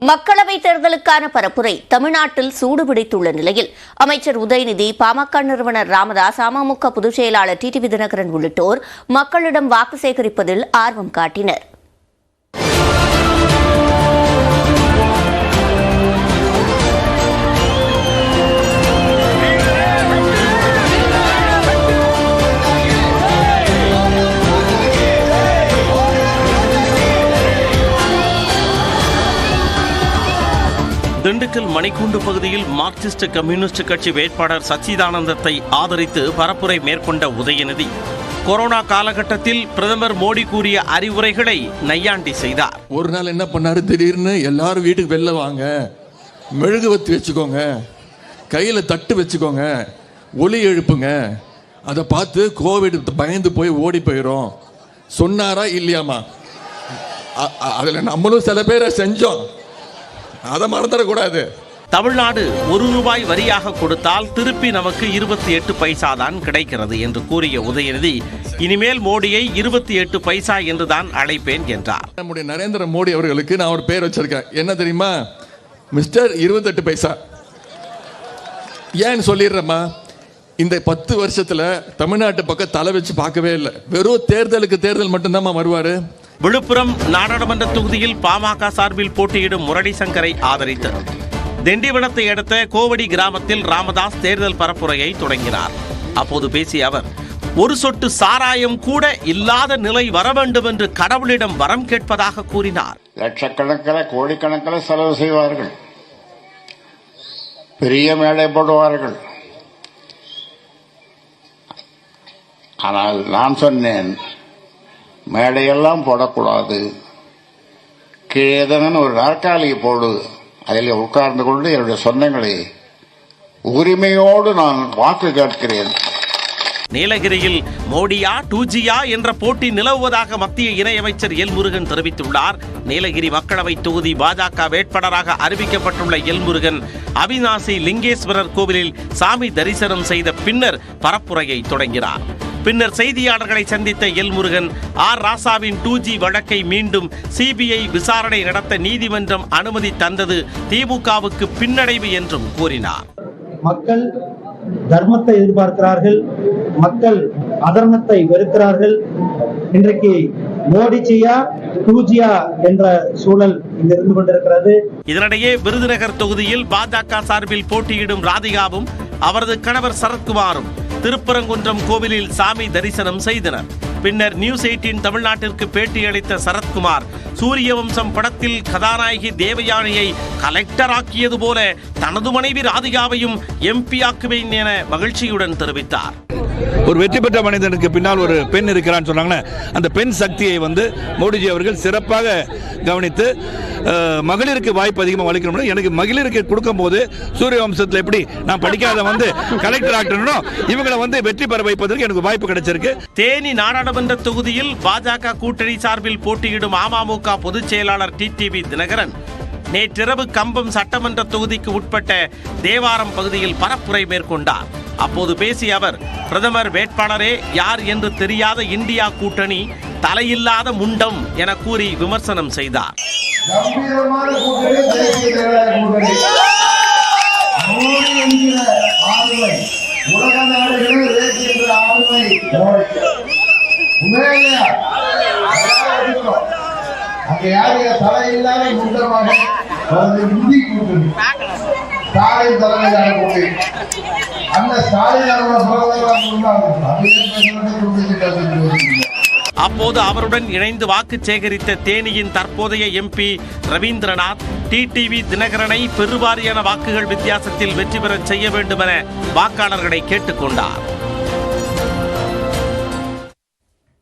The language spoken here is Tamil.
மக்களவைத் தேர்தலுக்கான பரப்புரை தமிழ்நாட்டில் சூடுபிடித்துள்ள நிலையில் அமைச்சர் உதயநிதி, பாமக நிறுவனர் ராமதாஸ், அமமுக பொதுச் செயலாளர் டிடிவி தினகரன் உள்ளிட்டோர் மக்களிடம் வாக்கு சேகரிப்பதில் ஆர்வம் காட்டினர். திண்டுக்கல் மணிக்கூண்டு பகுதியில் மார்க்சிஸ்ட் கம்யூனிஸ்ட் கட்சி வேட்பாளர் சச்சிதானந்தத்தை ஆதரித்து பரப்புரை மேற்கொண்ட உதயநிதி, கொரோனா காலகட்டத்தில் பிரதமர் மோடி கூறிய அறிவுரைகளை நையாண்டி செய்தார். ஒரு நாள் என்ன பண்ணாரு, திடீர்னு எல்லாரும் வீட்டுக்கு வெளில வாங்க, மெழுகுவத்தி வச்சுக்கோங்க, கையில் தட்டு வச்சுக்கோங்க, ஒலி எழுப்புங்க, அதை பார்த்து கோவிட் பயந்து போய் ஓடி போயிடும் சொன்னாரா இல்லையாமா? அதில் நம்மளும் சில பேரை செஞ்சோம், அதை மறந்துடக்கூடாது. தமிழ்நாடு ₹1 வரியாக கொடுத்தால் திருப்பி நமக்கு 28 பைசா தான் கிடைக்கிறது என்று கூறிய உதயநிதி, இனிமேல் மோடியை 28 பைசா என்றுதான் அழைப்பேன் என்றார். நம்முடைய நரேந்திர மோடி அவர்களுக்கு நான் ஒரு பேர் வச்சிருக்கேன், என்ன தெரியுமா? மிஸ்டர் 28 பைசா. ஏன்னு சொல்லிடுறேம்மா, இந்த 10 வருஷத்துல தமிழ்நாட்டு பக்கம் தலை வச்சு பார்க்கவே இல்லை. வெறும் தேர்தல் மட்டும்தான் வருவாரு. விழுப்புரம் நாடாளுமன்ற தொகுதியில் பாமக சார்பில் போட்டியிடும் முரளி சங்கரை ஆதரித்து திண்டிவனத்தை அடுத்த கோவடி கிராமத்தில் ராமதாஸ் தேர்தல் பரப்புரையை தொடங்கினார். அப்போது பேசிய அவர், ஒரு சொட்டு சாராயம் கூட இல்லாத நிலை வர வேண்டும் என்று கடவுளிடம் வரம் கேட்பதாக கூறினார். லட்சக்கணக்கில் கோடிக்கணக்கில் செலவு செய்வார்கள், பெரிய மேடை போடுவார்கள். ஆனால் நான் சொன்னேன், மேடையெல்லாம் போடக்கூடாது, கீழே ஒரு நாற்காலியை போடு, அதில் உட்கார்ந்து கொண்டு என்னுடைய சொந்தங்களை உரிமையோடு நான் வாக்கு கேட்கிறேன். நீலகிரியில் மோடியா 2Gயா என்ற போட்டி நிலவுவதாக மத்திய இணையமைச்சர் எல் முருகன் தெரிவித்துள்ளார். நீலகிரி மக்களவை தொகுதி பாஜக வேட்பாளராக அறிவிக்கப்பட்டுள்ள எல் முருகன் அவிநாசி லிங்கேஸ்வரர் கோவிலில் சாமி தரிசனம் செய்த பின்னர் பரப்புரையை தொடங்கினார். பின்னர் செய்தியாளர்களை சந்தித்த எல் முருகன், ஆர் ராசாவின் 2G வழக்கை மீண்டும் சிபிஐ விசாரணை நடத்த நீதிமன்றம் அனுமதி தந்தது திமுகவுக்கு பின்னடைவு என்றும் கூறினார். மக்கள் தர்மத்தை எதிர்பார்க்கிறார்கள், மக்கள் அதர்மத்தை வெறுக்கிறார்கள். இன்றைக்கு மோடிஜியா 2Gயா என்ற சூழல் இங்கு இருந்து கொண்டிருக்கிறது. இதனிடையே விருதுநகர் தொகுதியில் பாஜக சார்பில் போட்டியிடும் ராதிகாவும் அவரது கணவர் சரத்குமாரும் திருப்பரங்குன்றம் கோவிலில் சாமி தரிசனம் செய்தனர். பின்னர் நியூஸ் 18 தமிழ்நாட்டிற்கு பேட்டியளித்த சரத்குமார், சூரிய வம்சம் படத்தில் கதாநாயகி தேவயானியை கலெக்டர் ஆக்கியது போல தனது மனைவி ராதிகாவையும் MP ஆக்குவேன் என மகிழ்ச்சியுடன் தெரிவித்தார். ஒரு வெற்றி பெற்ற மனிதனுக்கு பின்னால் ஒரு பெண் இருக்கிறான்னு சொன்னாங்கன்னா, அந்த பெண் சக்தியை மோடிஜி அவர்கள் சிறப்பாக கவனித்து மகளிருக்கு வாய்ப்பு அதிகமாக அளிக்கணும். எனக்கு மகளிருக்கு கொடுக்கும் போது சூரிய வம்சத்தில் எப்படி நான் படிக்காத கலெக்டர் ஆக்கணும், இவங்களை வெற்றி பெற வைப்பதற்கு எனக்கு வாய்ப்பு கிடைச்சிருக்கு. தேனி நாடாளுமன்ற தொகுதியில் பாஜக கூட்டணி சார்பில் போட்டியிடும் அமமுக பொதுச் செயலாளர் டிடிவி தினகரன் நேற்றிரவு கம்பம் சட்டமன்ற தொகுதிக்கு உட்பட்ட தேவாரம் பகுதியில் பரப்புரை மேற்கொண்டார். அப்போது பேசிய அவர், பிரதமர் வேட்பாளரே யார் என்று தெரியாத இந்தியா கூட்டணி தலையில்லாத முண்டம் என கூறி விமர்சனம் செய்தார். அப்போது அவருடன் இணைந்து வாக்கு சேகரித்த தேனியின் தற்போதைய MP ரவீந்திரநாத், டிடிவி தினகரனை பெருவாரியான வாக்குகள் வித்தியாசத்தில் வெற்றி பெற செய்ய வேண்டும் என வாக்காளர்களை கேட்டுக்கொண்டார்.